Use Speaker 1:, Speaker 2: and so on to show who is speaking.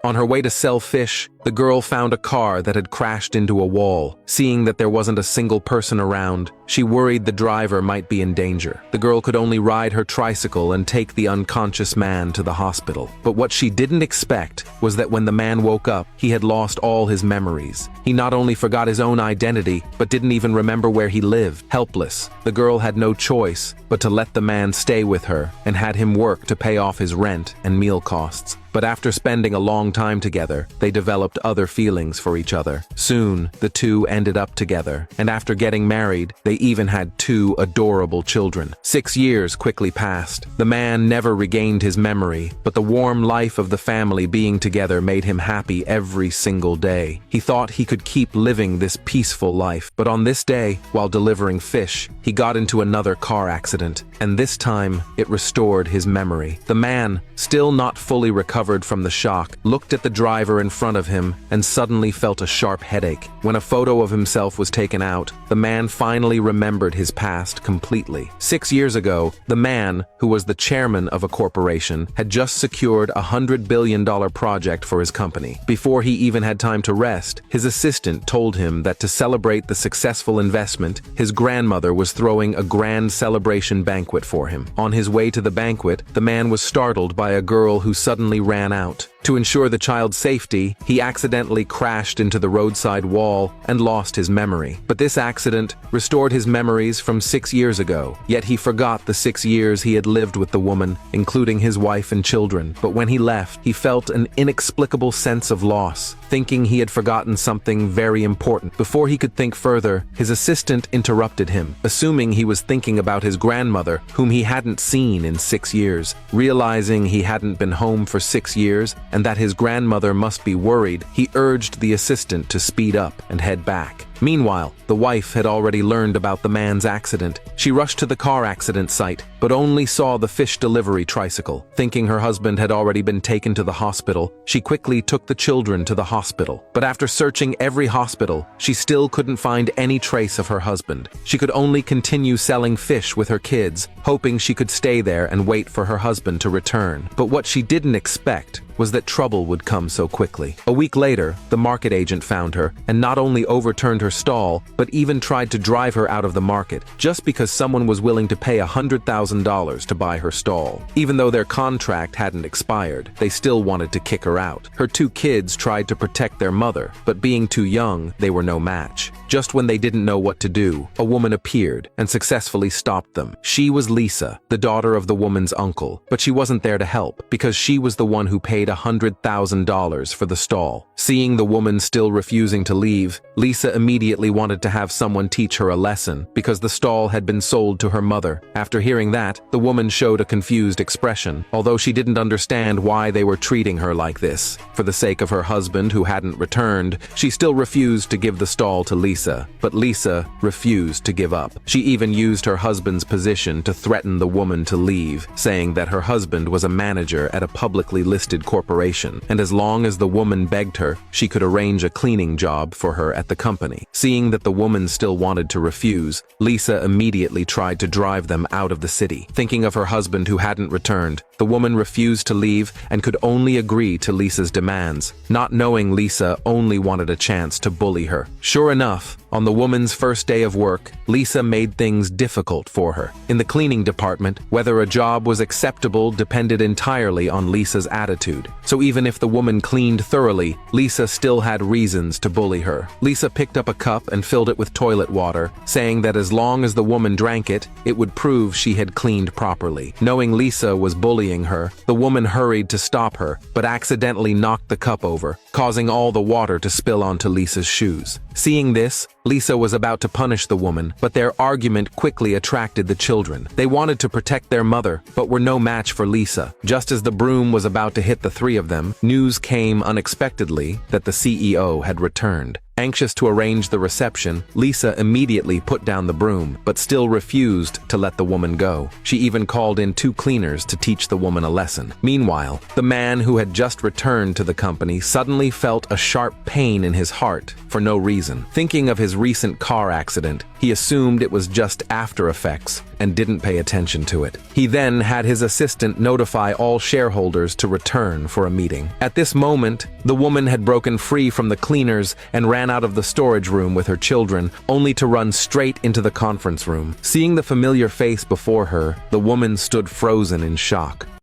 Speaker 1: On her way to sell fish, the girl found a car that had crashed into a wall. Seeing that there wasn't a single person around, she worried the driver might be in danger. The girl could only ride her tricycle and take the unconscious man to the hospital. But what she didn't expect was that when the man woke up, he had lost all his memories. He not only forgot his own identity, but didn't even remember where he lived. Helpless, the girl had no choice but to let the man stay with her and had him work to pay off his rent and meal costs. But after spending a long time together, they developed other feelings for each other. Soon, the two ended up together, and after getting married, they even had 2 adorable children. 6 years quickly passed. The man never regained his memory, but the warm life of the family being together made him happy every single day. He thought he could keep living this peaceful life, but on this day, while delivering fish, he got into another car accident, and this time, it restored his memory. The man, still not fully recovered from the shock, looked at the driver in front of him and suddenly felt a sharp headache. When a photo of himself was taken out, the man finally remembered his past completely. 6 years ago, the man, who was the chairman of a corporation, had just secured a $100 billion project for his company. Before he even had time to rest, his assistant told him that to celebrate the successful investment, his grandmother was throwing a grand celebration banquet for him. On his way to the banquet, the man was startled by a girl who suddenly ran out. To ensure the child's safety, he accidentally crashed into the roadside wall and lost his memory. But this accident restored his memories from 6 years ago, yet he forgot the 6 years he had lived with the woman, including his wife and children. But when he left, he felt an inexplicable sense of loss, thinking he had forgotten something very important. Before he could think further, his assistant interrupted him, assuming he was thinking about his grandmother, whom he hadn't seen in 6 years. Realizing he hadn't been home for 6 years, and that his grandmother must be worried, he urged the assistant to speed up and head back. Meanwhile, the wife had already learned about the man's accident. She rushed to the car accident site, but only saw the fish delivery tricycle. Thinking her husband had already been taken to the hospital, she quickly took the children to the hospital. But after searching every hospital, she still couldn't find any trace of her husband. She could only continue selling fish with her kids, hoping she could stay there and wait for her husband to return. But what she didn't expect was that trouble would come so quickly. A week later, the market agent found her and not only overturned her stall, but even tried to drive her out of the market, just because someone was willing to pay $100,000 to buy her stall. Even though their contract hadn't expired, they still wanted to kick her out. Her 2 kids tried to protect their mother, but being too young, they were no match. Just when they didn't know what to do, a woman appeared and successfully stopped them. She was Lisa, the daughter of the woman's uncle, but she wasn't there to help, because she was the one who paid $100,000 for the stall. Seeing the woman still refusing to leave, Lisa immediately wanted to have someone teach her a lesson, because the stall had been sold to her mother. After hearing that, the woman showed a confused expression, although she didn't understand why they were treating her like this. For the sake of her husband who hadn't returned, she still refused to give the stall to Lisa, but Lisa refused to give up. She even used her husband's position to threaten the woman to leave, saying that her husband was a manager at a publicly listed corporation, and as long as the woman begged her, she could arrange a cleaning job for her at the company. Seeing that the woman still wanted to refuse, Lisa immediately tried to drive them out of the city. Thinking of her husband who hadn't returned, the woman refused to leave and could only agree to Lisa's demands, not knowing Lisa only wanted a chance to bully her. Sure enough, on the woman's first day of work, Lisa made things difficult for her. In the cleaning department, whether a job was acceptable depended entirely on Lisa's attitude. So even if the woman cleaned thoroughly, Lisa still had reasons to bully her. Lisa picked up a cup and filled it with toilet water, saying that as long as the woman drank it, it would prove she had cleaned properly. Knowing Lisa was bullying her, the woman hurried to stop her, but accidentally knocked the cup over, causing all the water to spill onto Lisa's shoes. Seeing this, Lisa was about to punish the woman, but their argument quickly attracted the children. They wanted to protect their mother, but were no match for Lisa. Just as the broom was about to hit the 3 of them, news came unexpectedly that the CEO had returned. Anxious to arrange the reception, Lisa immediately put down the broom, but still refused to let the woman go. She even called in 2 cleaners to teach the woman a lesson. Meanwhile, the man who had just returned to the company suddenly felt a sharp pain in his heart for no reason. Thinking of his recent car accident. He assumed it was just after effects and didn't pay attention to it. He then had his assistant notify all shareholders to return for a meeting. At this moment, the woman had broken free from the cleaners and ran out of the storage room with her children, only to run straight into the conference room. Seeing the familiar face before her, the woman stood frozen in shock.